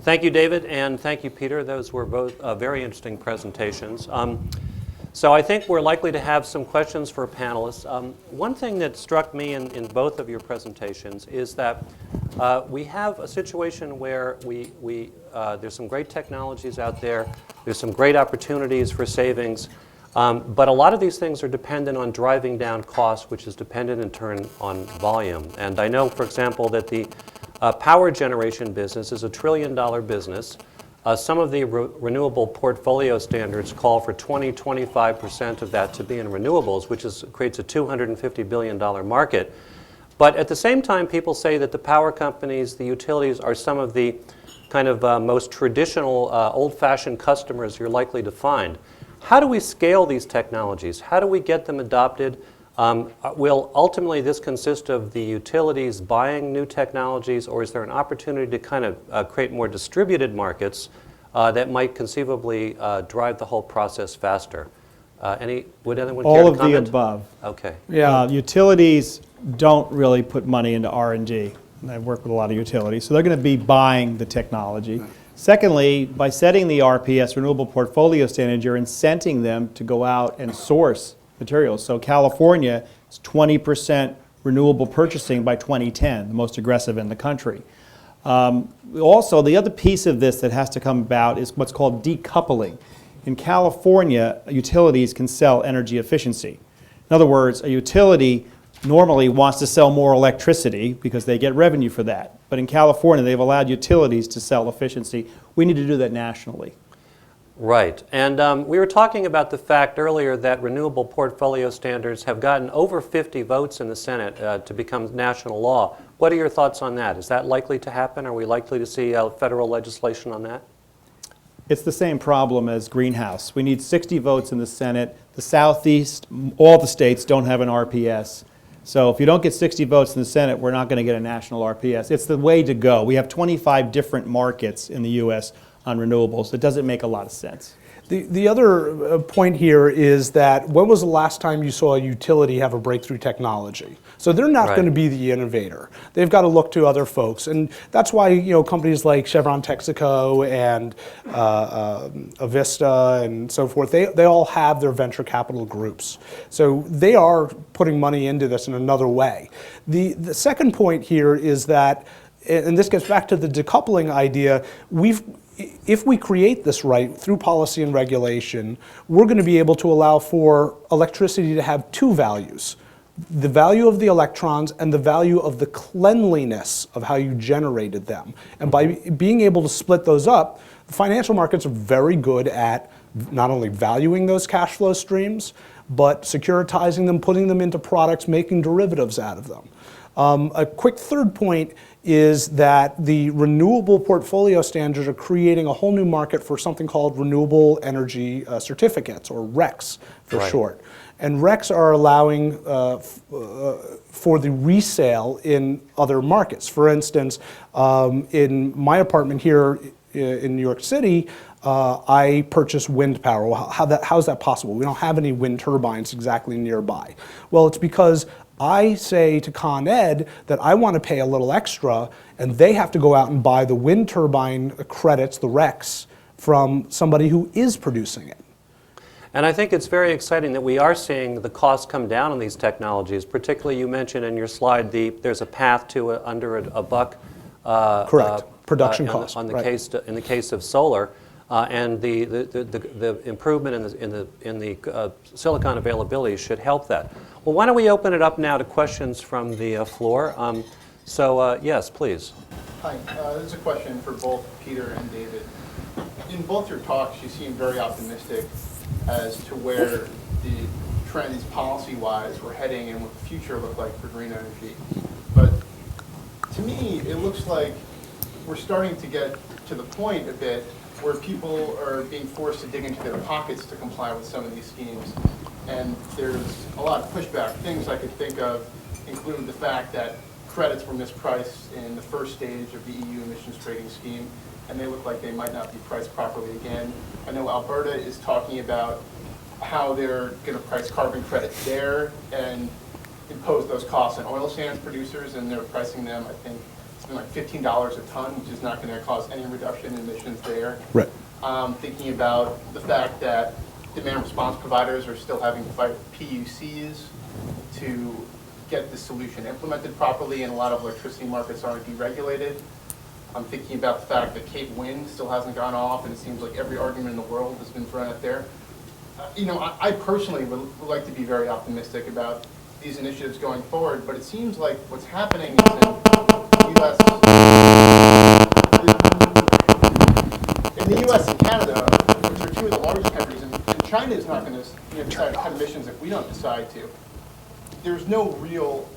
Thank you, David, and thank you, Peter. Those were both very interesting presentations. So I think we're likely to have some questions for panelists. One thing that struck me in both of your presentations is that we have a situation where there's some great technologies out there, there's some great opportunities for savings, but a lot of these things are dependent on driving down costs, which is dependent in turn on volume. And I know, for example, that the power generation business is a $1 trillion business. Some of the renewable portfolio standards call for 25% of that to be in renewables, which creates a $250 billion market. But at the same time, people say that the power companies, the utilities, are some of the kind of most traditional, old-fashioned customers you're likely to find. How do we scale these technologies? How do we get them adopted? Will ultimately this consist of the utilities buying new technologies, or is there an opportunity to kind of create more distributed markets that might conceivably drive the whole process faster? Would anyone care to comment? All of the above. Okay. Yeah. Utilities don't really put money into R&D. And I've worked with a lot of utilities, so they're going to be buying the technology. Secondly, by setting the RPS, Renewable Portfolio Standard, you're incenting them to go out and source materials. So California is 20% renewable purchasing by 2010, the most aggressive in the country. Also, the other piece of this that has to come about is what's called decoupling. In California, utilities can sell energy efficiency. In other words, a utility normally wants to sell more electricity because they get revenue for that. But in California, they've allowed utilities to sell efficiency. We need to do that nationally. Right. And we were talking about the fact earlier that renewable portfolio standards have gotten over 50 votes in the Senate to become national law. What are your thoughts on that? Is that likely to happen? Are we likely to see federal legislation on that? It's the same problem as greenhouse. We need 60 votes in the Senate. The Southeast, all the states don't have an RPS. So if you don't get 60 votes in the Senate, we're not going to get a national RPS. It's the way to go. We have 25 different markets in the U.S. on renewables. It doesn't make a lot of sense. The other point here is that when was the last time you saw a utility have a breakthrough technology? So they're not going to be the innovator. They've got to look to other folks. And that's why companies like Chevron Texaco and Avista and so forth, they all have their venture capital groups. So they are putting money into this in another way. The second point here is that, and this gets back to the decoupling idea, if we create this right through policy and regulation, we're going to be able to allow for electricity to have two values: the value of the electrons and the value of the cleanliness of how you generated them. And by being able to split those up, the financial markets are very good at not only valuing those cash flow streams, but securitizing them, putting them into products, making derivatives out of them. A quick third point is that the renewable portfolio standards are creating a whole new market for something called renewable energy certificates, or RECs for short. And RECs are allowing for the resale in other markets. For instance, in my apartment here in New York City, I purchase wind power. How is that possible? We don't have any wind turbines exactly nearby. Well, it's because I say to Con Ed that I want to pay a little extra, and they have to go out and buy the wind turbine credits, the RECs, from somebody who is producing it. And I think it's very exciting that we are seeing the costs come down on these technologies. Particularly, you mentioned in your slide there's a path to under a buck. Correct. Production cost. In the case of solar. And the improvement in the silicon availability should help that. Well, why don't we open it up now to questions from the floor? Yes, please. Hi, this is a question for both Peter and David. In both your talks, you seem very optimistic as to where the trends policy-wise we're heading and what the future look like for green energy. But to me, it looks like we're starting to get to the point a bit where people are being forced to dig into their pockets to comply with some of these schemes. And there's a lot of pushback. Things I could think of include the fact that credits were mispriced in the first stage of the EU emissions trading scheme, and they look like they might not be priced properly again. I know Alberta is talking about how they're going to price carbon credits there and impose those costs on oil sands producers, and they're pricing them, I think, something like $15 a ton, which is not going to cause any reduction in emissions there. Right. Thinking about the fact that demand response providers are still having to fight PUCs to get the solution implemented properly, and a lot of electricity markets aren't deregulated. I'm thinking about the fact that Cape Wind still hasn't gone off, and it seems like every argument in the world has been thrown out there. I personally would like to be very optimistic about these initiatives going forward, but it seems like what's happening is in the U.S. and Canada, which are two of the largest countries, and China is not going to decide to cut emissions if we don't decide to. There's no real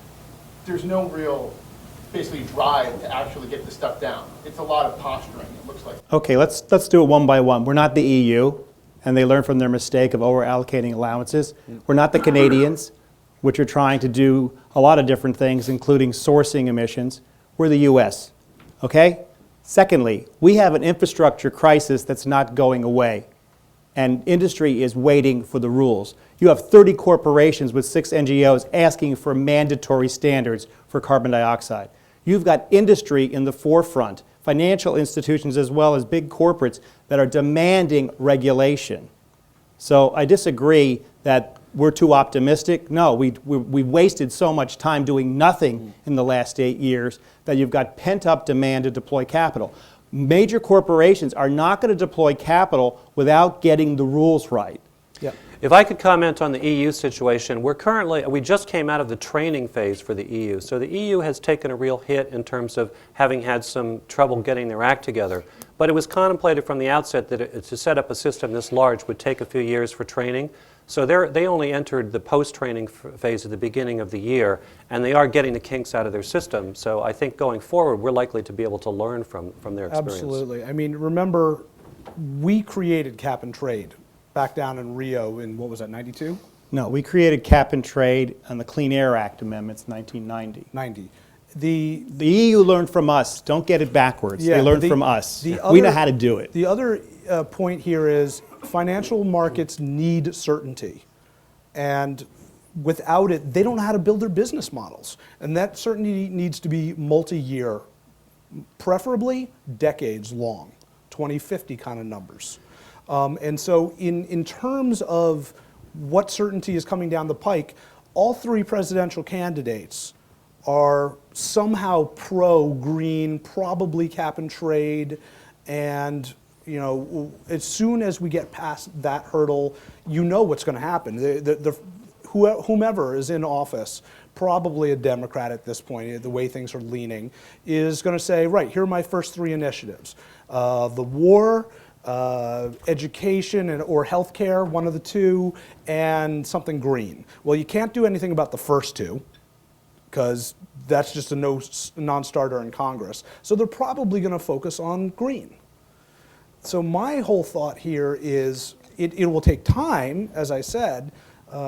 basically drive to actually get this stuff down. It's a lot of posturing, it looks like. Okay, let's do it one by one. We're not the EU, and they learned from their mistake of over-allocating allowances. We're not the Canadians, which are trying to do a lot of different things, including sourcing emissions. We're the US, okay? Secondly, we have an infrastructure crisis that's not going away, and industry is waiting for the rules. You have 30 corporations with 6 NGOs asking for mandatory standards for carbon dioxide. You've got industry in the forefront, financial institutions as well as big corporates that are demanding regulation. So I disagree that we're too optimistic. No, we wasted so much time doing nothing in the last 8 years that you've got pent-up demand to deploy capital. Major corporations are not going to deploy capital without getting the rules right. Yep. If I could comment on the EU situation, we just came out of the training phase for the EU. So the EU has taken a real hit in terms of having had some trouble getting their act together. But it was contemplated from the outset that to set up a system this large would take a few years for training. So they only entered the post-training phase at the beginning of the year, and they are getting the kinks out of their system. So I think going forward, we're likely to be able to learn from their experience. Absolutely. I mean, remember, we created cap and trade back down in Rio in, what was that, 92? No, we created cap and trade on the Clean Air Act amendments, 1990. 90. The EU learned from us. Don't get it backwards. Yeah, they learned from us. the We know other- how to do it. The other point here is financial markets need certainty. And without it, they don't know how to build their business models. And that certainty needs to be multi-year, preferably decades long, 2050 kind of numbers. And so in terms of what certainty is coming down the pike, all 3 presidential candidates are somehow pro-green, probably cap and trade, and as soon as we get past that hurdle, what's going to happen. Whomever is in office, probably a Democrat at this point, the way things are leaning, is going to say, right, here are my first 3 initiatives. The war, education or healthcare, one of the 2, and something green. Well, you can't do anything about the first 2, because that's just a non-starter in Congress. So they're probably going to focus on green. So my whole thought here is it will take time, as I said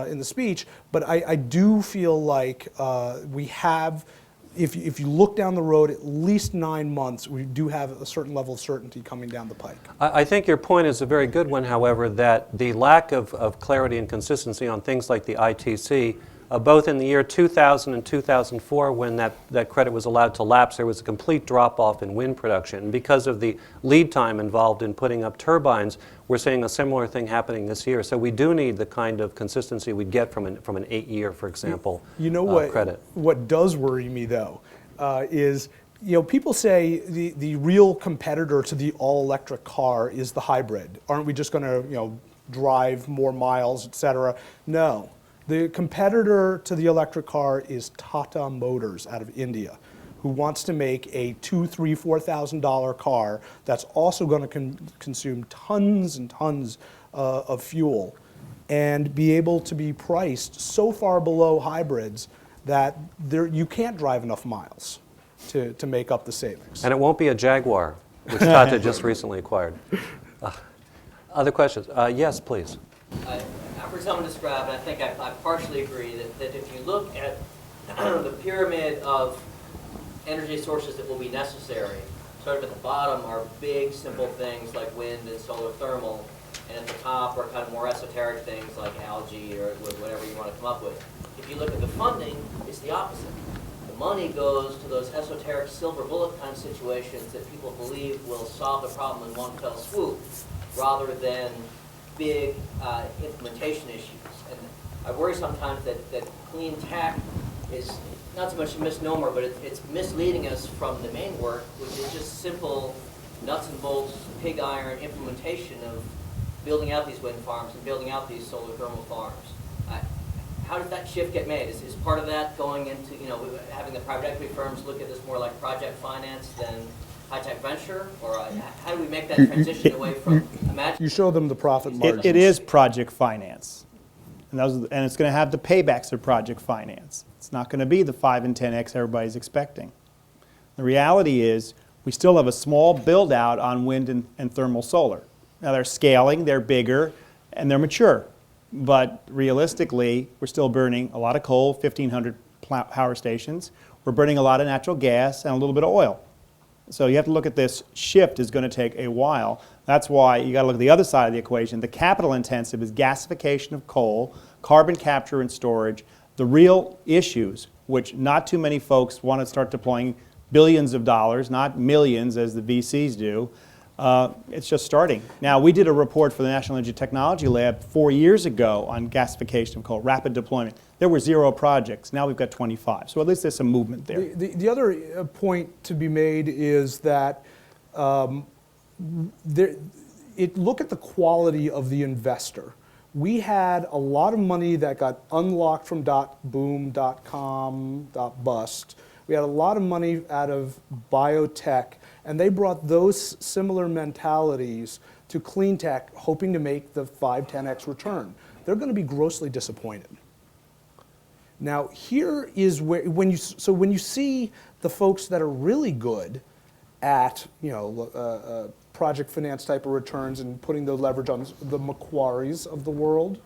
in the speech, but I do feel like we have, if you look down the road, at least 9 months, we do have a certain level of certainty coming down the pike. I think your point is a very good one, however, that the lack of clarity and consistency on things like the ITC, both in the year 2000 and 2004, when that credit was allowed to lapse, there was a complete drop-off in wind production. And because of the lead time involved in putting up turbines, we're seeing a similar thing happening this year. So we do need the kind of consistency we'd get from an 8-year, for example, credit. What does worry me, though, is people say the real competitor to the all-electric car is the hybrid. Aren't we just going to drive more miles, et cetera? No. The competitor to the electric car is Tata Motors out of India, who wants to make a $2,000, $3,000, $4,000 car that's also going to consume tons and tons of fuel and be able to be priced so far below hybrids that you can't drive enough miles to make up the savings. And it won't be a Jaguar, which Tata just recently acquired. Other questions? Yes, plees. For someone described, and I think I partially agree, that if you look at the pyramid of energy sources that will be necessary, sort of at the bottom are big, simple things like wind and solar thermal, and at the top are kind of more esoteric things like algae or whatever you want to come up with. If you look at the funding, it's the opposite. The money goes to those esoteric silver bullet kind of situations that people believe will solve the problem in one fell swoop, rather than big implementation issues. And I worry sometimes that clean tech is not so much a misnomer, but it's misleading us from the main work, which is just simple nuts and bolts, pig iron implementation of building out these wind farms and building out these solar thermal farms. How does that shift get made? Is part of that going into, having the private equity firms look at this more like project finance than high-tech venture? Or how do we make that transition away from imagine? You show them the profit margins. It is project finance. And it's going to have the paybacks of project finance. It's not going to be the 5 and 10x everybody's expecting. The reality is we still have a small build-out on wind and thermal solar. Now they're scaling, they're bigger, and they're mature. But realistically, we're still burning a lot of coal, 1,500 power stations. We're burning a lot of natural gas and a little bit of oil. So you have to look at this shift is going to take a while. That's why you got to look at the other side of the equation. The capital intensive is gasification of coal, carbon capture and storage, the real issues, which not too many folks want to start deploying billions of dollars, not millions as the VCs do. It's just starting. Now, we did a report for the National Energy Technology Lab 4 years ago on gasification of coal, rapid deployment. There were 0 projects. Now we've got 25. So at least there's some movement there. The other point to be made is that look at the quality of the investor. We had a lot of money that got unlocked from .boom, .com, .bust. We had a lot of money out of biotech, and they brought those similar mentalities to clean tech, hoping to make the 5, 10x return. They're going to be grossly disappointed. Now, here is where, when you see the folks that are really good at, project finance type of returns and putting the leverage on the Macquaries of the world,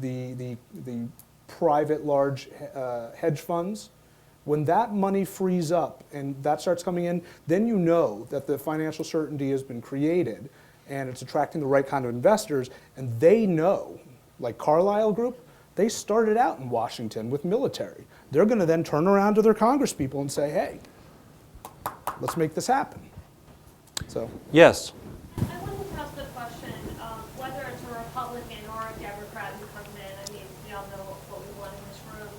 the private large hedge funds, when that money frees up and that starts coming in, then you know that the financial certainty has been created and it's attracting the right kind of investors, and they know, like Carlyle Group, they started out in Washington with military. They're going to then turn around to their congresspeople and say, hey, let's make this happen. So. Yes. I wanted to ask the question, whether it's a Republican or a Democrat who comes in. I mean, we all know what we want in this room.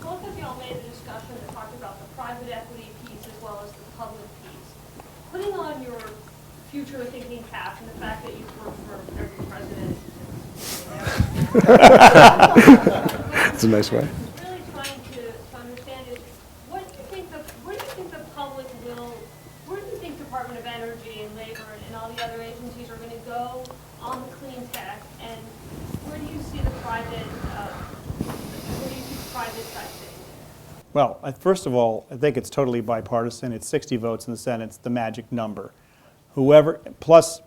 Both of y'all made a discussion that talked about the private equity piece as well as the public piece. Putting on your future thinking cap and the fact that you've worked for every president. That's a nice way. Really trying to understand is, where do you think the public will, where do you think Department of Energy and Labor and all the other agencies are going to go on the clean tech, and where do you see the private sector? Well, first of all, I think it's totally bipartisan. It's 60 votes in the Senate. It's the magic number. Whoever, plus,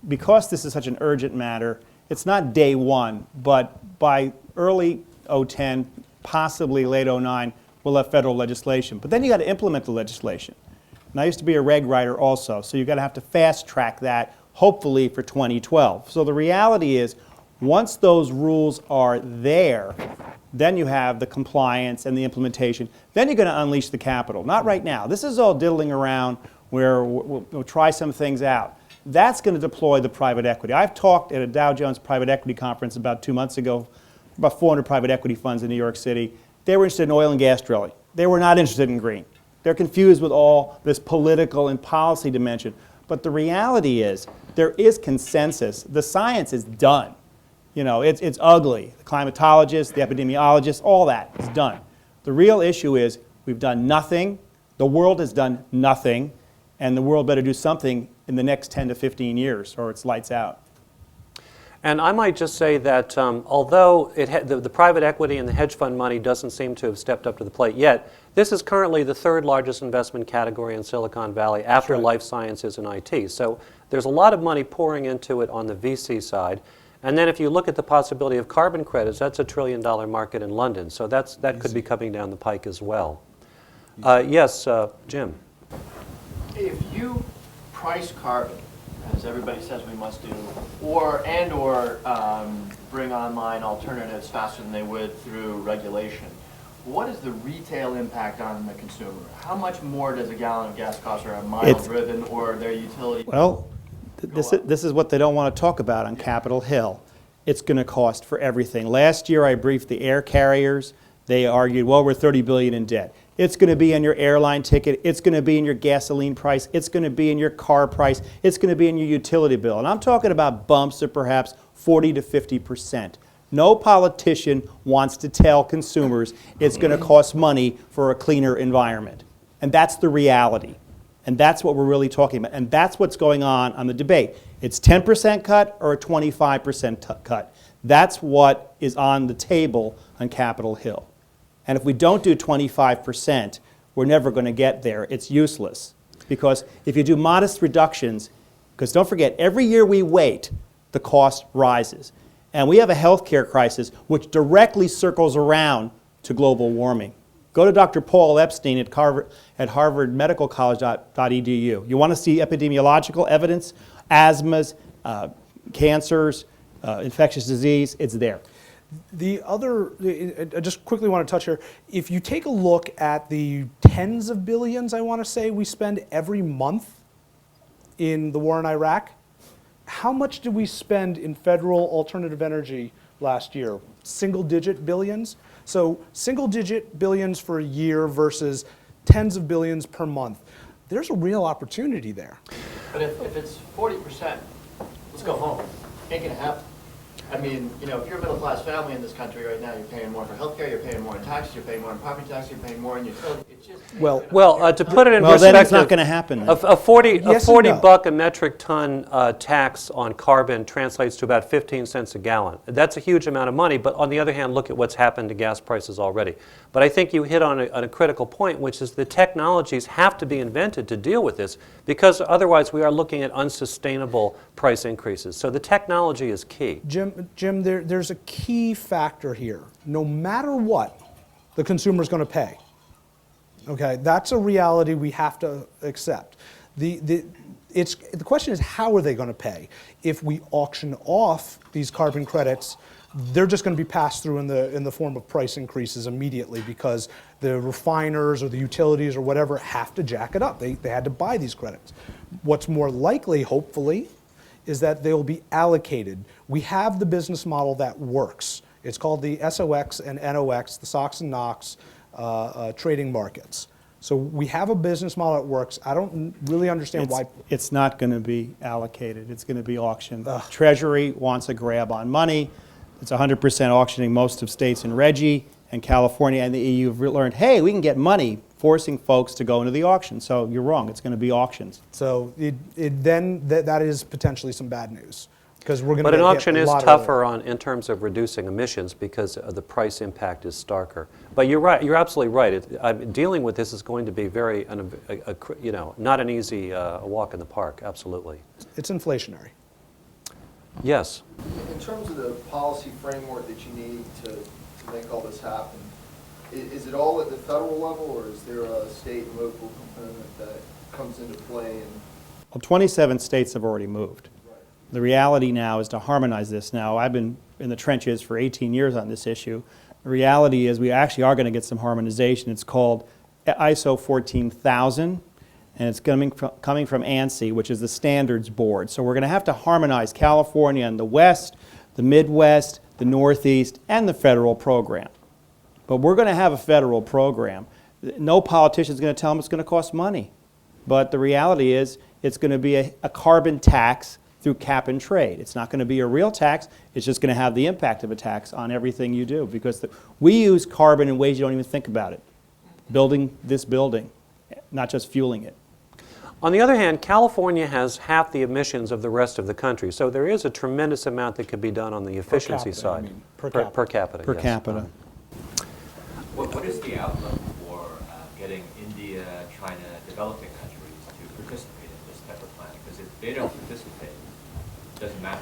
because this is such an urgent matter, it's not day one, but by early 2010, possibly late 2009, we'll have federal legislation. But then you got to implement the legislation. And I used to be a reg writer also, so you've got to have to fast track that, hopefully for 2012. So the reality is, once those rules are there, then you have the compliance and the implementation. Then you're going to unleash the capital. Not right now. This is all diddling around where we'll try some things out. That's going to deploy the private equity. I've talked at a Dow Jones private equity conference about 2 months ago, about 400 private equity funds in New York City. They were interested in oil and gas drilling. They were not interested in green. They're confused with all this political and policy dimension. But the reality is, there is consensus. The science is done. It's ugly. The climatologists, the epidemiologists, all that is done. The real issue is we've done nothing. The world has done nothing. And the world better do something in the next 10 to 15 years, or it's lights out. And I might just say that although the private equity and the hedge fund money doesn't seem to have stepped up to the plate yet, this is currently the 3rd largest investment category in Silicon Valley after life sciences and IT. So there's a lot of money pouring into it on the VC side. And then if you look at the possibility of carbon credits, that's a $1 trillion market in London. So that could be coming down the pike as well. Yes, Jim. If you price carbon as everybody says we must do, or bring online alternatives faster than they would through regulation. What is the retail impact on the consumer? How much more does a gallon of gas cost, or a mile driven, or their utility? Well, this is what they don't want to talk about on Capitol Hill. It's going to cost for everything. Last year I briefed the air carriers. They argued, well, we're $30 billion in debt. It's going to be in your airline ticket. It's going to be in your gasoline price. It's going to be in your car price. It's going to be in your utility bill. And I'm talking about bumps of perhaps 40 to 50%. No politician wants to tell consumers it's going to cost money for a cleaner environment. And that's the reality. And that's what we're really talking about. And that's what's going on the debate. It's 10% cut or a 25% cut. That's what is on the table on Capitol Hill. And if we don't do 25%, we're never going to get there. It's useless. Because if you do modest reductions, because don't forget, every year we wait, the cost rises. And we have a healthcare crisis which directly circles around to global warming. Go to Dr. Paul Epstein at harvardmedicalcollege.edu. You want to see epidemiological evidence, asthmas, cancers, infectious disease, it's there. The other, I just quickly want to touch here, if you take a look at the tens of billions, I want to say, we spend every month in the war in Iraq, how much did we spend in federal alternative energy last year? Single-digit billions? So single-digit billions for a year versus tens of billions per month. There's a real opportunity there. But if it's 40%, let's go home. Ain't gonna happen. I mean, you know, if you're a middle-class family in this country right now, you're paying more for healthcare, you're paying more in taxes, you're paying more in property tax, you're paying more in utilities. It's just Well, to put it in Well, perspective, then it's not going to happen. a 40 Yes and no. buck a metric ton tax on carbon translates to about 15 cents a gallon. That's a huge amount of money, but on the other hand, look at what's happened to gas prices already. But I think you hit on a critical point, which is the technologies have to be invented to deal with this, because otherwise we are looking at unsustainable price increases. So the technology is key. Jim, there's a key factor here. No matter what, the consumer's going to pay. Okay, that's a reality we have to accept. The question is, how are they going to pay? If we auction off these carbon credits, they're just going to be passed through in the form of price increases immediately, because the refiners or the utilities or whatever have to jack it up. They had to buy these credits. What's more likely, hopefully, is that they'll be allocated. We have the business model that works. It's called the SOX and NOx, the SOX and NOx trading markets. So we have a business model that works. I don't really understand why. It's not going to be allocated. It's going to be auctioned. Treasury wants a grab on money. It's 100% auctioning most of states in Reggie, and California and the EU have learned, hey, we can get money, forcing folks to go into the auction. So you're wrong. It's going to be auctions. So that is potentially some bad news, because we're going to. But an auction is tougher in terms of reducing emissions, because the price impact is starker. But you're right. You're absolutely right. Dealing with this is going to be very, not an easy walk in the park. Absolutely. It's inflationary. Yes. In terms of the policy framework that you need to make all this happen, is it all at the federal level, or is there a state and local component that comes into play? Well, 27 states have already moved. Right. The reality now is to harmonize this. Now, I've been in the trenches for 18 years on this issue. The reality is we actually are going to get some harmonization. It's called ISO 14000. And it's coming from ANSI, which is the standards board. So we're going to have to harmonize California and the West, the Midwest, the Northeast, and the federal program. But we're going to have a federal program. No politician is going to tell them it's going to cost money. But the reality is it's going to be a carbon tax through cap and trade. It's not going to be a real tax. It's just going to have the impact of a tax on everything you do, because we use carbon in ways you don't even think about it. Building this building, not just fueling it. On the other hand, California has half the emissions of the rest of the country, so there is a tremendous amount that could be done on the efficiency side. Per capita. Per capita. Per yes. capita. What is the outlook for getting India, China, developing countries to participate in this type of plan? Because if they don't participate, it doesn't matter.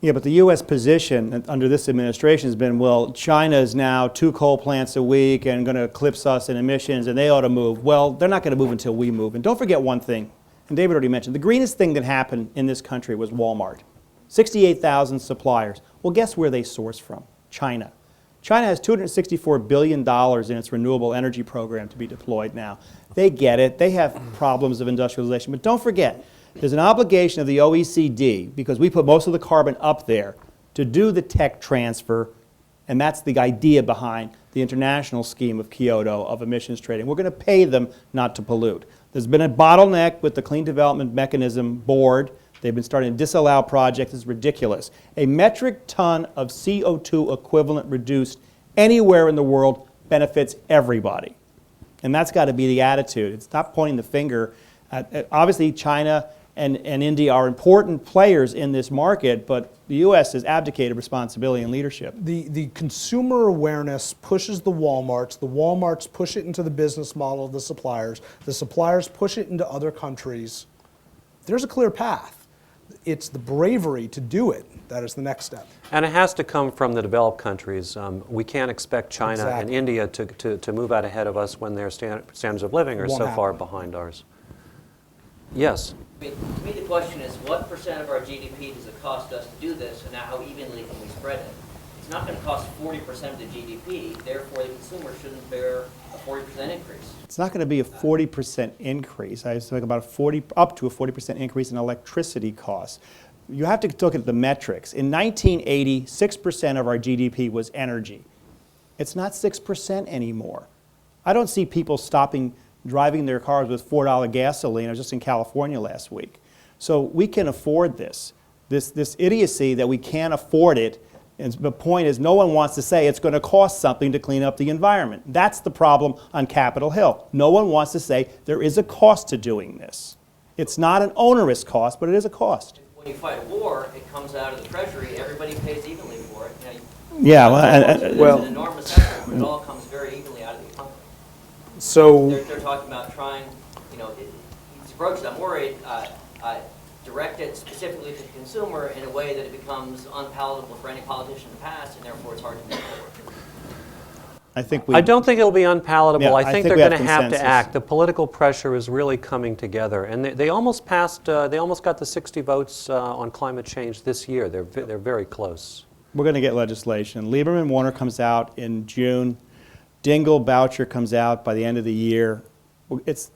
Yeah, but the U.S. position under this administration has been, well, China is now 2 coal plants a week and going to eclipse us in emissions, and they ought to move. Well, they're not going to move until we move. And don't forget one thing. And David already mentioned, the greenest thing that happened in this country was Walmart. 68,000 suppliers. Well, guess where they source from? China. China has $264 billion in its renewable energy program to be deployed now. They get it. They have problems of industrialization. But don't forget, there's an obligation of the OECD, because we put most of the carbon up there, to do the tech transfer, and that's the idea behind the international scheme of Kyoto of emissions trading. We're going to pay them not to pollute. There's been a bottleneck with the Clean Development Mechanism Board. They've been starting to disallow projects. It's ridiculous. A metric ton of CO2 equivalent reduced anywhere in the world benefits everybody. And that's got to be the attitude. It's not pointing the finger at obviously, China and India are important players in this market, but the U.S. has abdicated responsibility and leadership. The consumer awareness pushes the Walmarts push it into the business model of the suppliers push it into other countries. There's a clear path. It's the bravery to do it that is the next step. And it has to come from the developed countries. We can't expect China and India to move out ahead of us when their standards of living are so far behind ours. Yes? I mean, to me, the question is, what percent of our GDP does it cost us to do this, and now how evenly can we spread it? It's not going to cost 40% of the GDP, therefore the consumer shouldn't bear a 40% increase. It's not going to be a 40% increase. I was talking about up to a 40% increase in electricity costs. You have to look at the metrics. In 1980, 6% of our GDP was energy. It's not 6% anymore. I don't see people driving their cars with $4 gasoline. I was just in California last week. So we can afford this. This idiocy that we can't afford it, and the point is no one wants to say it's going to cost something to clean up the environment. That's the problem on Capitol Hill. No one wants to say there is a cost to doing this. It's not an onerous cost, but it is a cost. When you fight a war, it comes out of the Treasury. Everybody pays evenly for it. Yeah, it's an enormous effort, but it all comes very evenly out of the economy. So they're talking about trying, these approaches, I'm worried, direct it specifically to the consumer in a way that it becomes unpalatable for any politician to pass, and therefore it's hard to move forward. I don't think it'll be unpalatable. Yeah, I think we they're going to have consensus. to act. The political pressure is really coming together, and they almost passed. They almost got the 60 votes on climate change this year. They're very close. We're going to get legislation. Lieberman-Warner comes out in June. Dingell-Boucher comes out by the end of the year.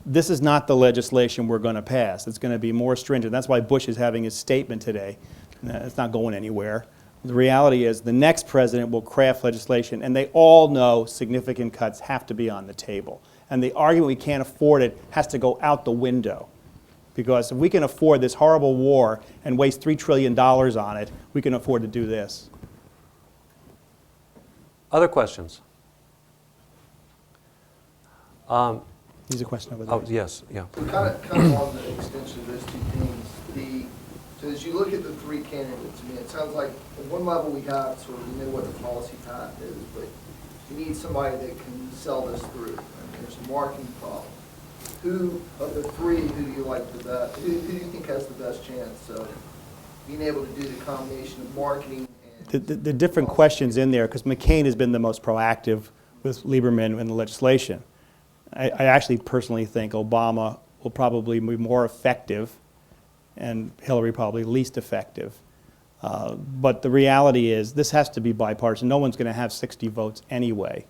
This is not the legislation we're going to pass. It's going to be more stringent. That's why Bush is having his statement today. It's not going anywhere. The reality is the next president will craft legislation, and they all know significant cuts have to be on the table. And the argument we can't afford it has to go out the window. Because if we can afford this horrible war and waste $3 trillion on it, we can afford to do this. Other questions? Here's a question over there. Oh, yes, yeah. So kind of on the extension of those two things, so as you look at the three candidates, I mean, it sounds like at one level we have sort of, we know what the policy path is, but you need somebody that can sell this through. I mean, there's a marketing problem. Who of the three, who do you like the best? Who do you think has the best chance of being able to do the combination of marketing and The different questions in there, because McCain has been the most proactive with Lieberman and the legislation. I actually personally think Obama will probably be more effective and Hillary probably least effective. But the reality is this has to be bipartisan. No one's going to have 60 votes anyway.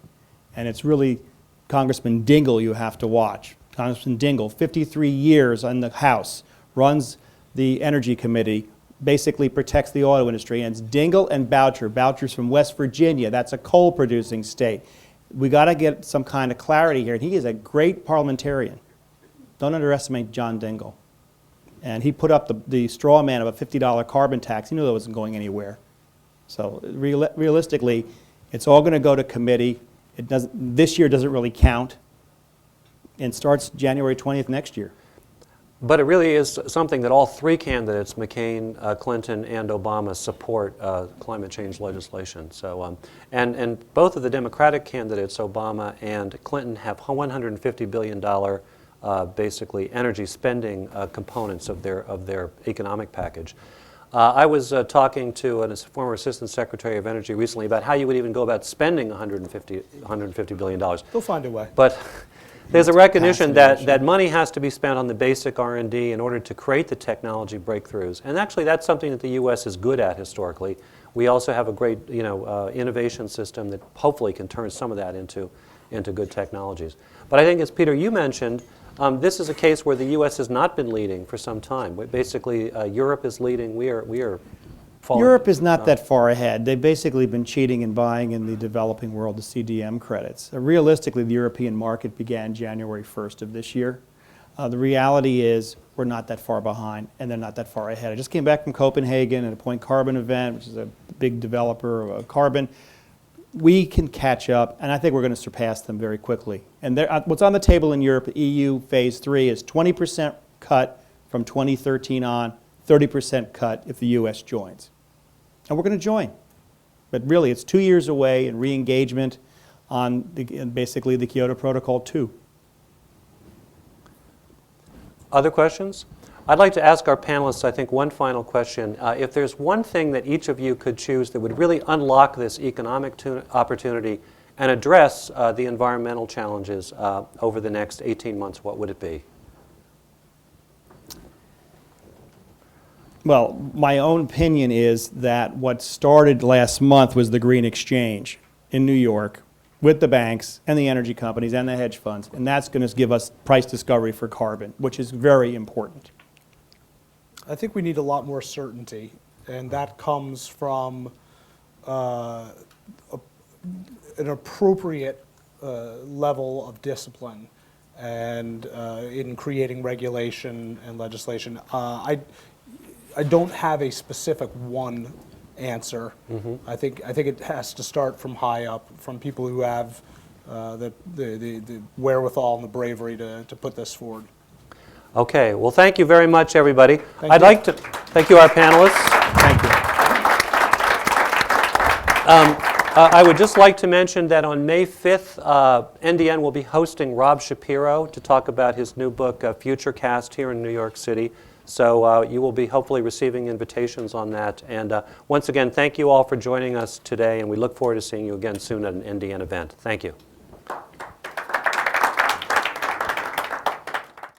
And it's really Congressman Dingell you have to watch. Congressman Dingell, 53 years in the House, runs the Energy Committee, basically protects the auto industry. And it's Dingell and Boucher. Boucher's from West Virginia. That's a coal-producing state. We got to get some kind of clarity here. And he is a great parliamentarian. Don't underestimate John Dingell. And he put up the straw man of a $50 carbon tax. He knew that wasn't going anywhere. So realistically, it's all going to go to committee. This year doesn't really count. And starts January 20th next year. But it really is something that all three candidates, McCain, Clinton, and Obama, support climate change legislation. So, and both of the Democratic candidates, Obama and Clinton, have $150 billion basically energy spending components of their economic package. I was talking to a former Assistant Secretary of Energy recently about how you would even go about spending $150 billion. they'll find a way. But there's a recognition capacity that issue. money has to be spent on the basic R&D in order to create the technology breakthroughs. And actually, that's something that the U.S. is good at historically. We also have a great, innovation system that hopefully can turn some of that into good technologies. But I think, as Peter, you mentioned, this is a case where the U.S. has not been leading for some time. Basically, Europe is leading. We are falling. Europe is not that far ahead. They've basically been cheating and buying in the developing world the CDM credits. Realistically, the European market began January 1st of this year. The reality is we're not that far behind, and they're not that far ahead. I just came back from Copenhagen at a Point Carbon event, which is a big developer of carbon. We can catch up, and I think we're going to surpass them very quickly. And what's on the table in Europe, EU Phase 3, is 20% cut from 2013 on, 30% cut if the U.S. joins. And we're going to join. But really, it's 2 years away in re-engagement on basically the Kyoto Protocol 2. Other questions? I'd like to ask our panelists, I think, one final question. If there's one thing that each of you could choose that would really unlock this economic opportunity and address the environmental challenges over the next 18 months, what would it be? Well, my own opinion is that what started last month was the Green Exchange in New York with the banks and the energy companies and the hedge funds, and that's going to give us price discovery for carbon, which is very important. I think we need a lot more certainty, and that comes from an appropriate level of discipline and in creating regulation and legislation. I don't have a specific one answer. I think it has to start from high up, from people who have the wherewithal and the bravery to put this forward. Okay, well, thank you very much, everybody. Thank you. Like to thank you, our panelists. Thank you. I would just like to mention that on May 5th, NDN will be hosting Rob Shapiro to talk about his new book, Futurecast, here in New York City. So you will be hopefully receiving invitations on that. And once again, thank you all for joining us today, and we look forward to seeing you again soon at an NDN event. Thank you.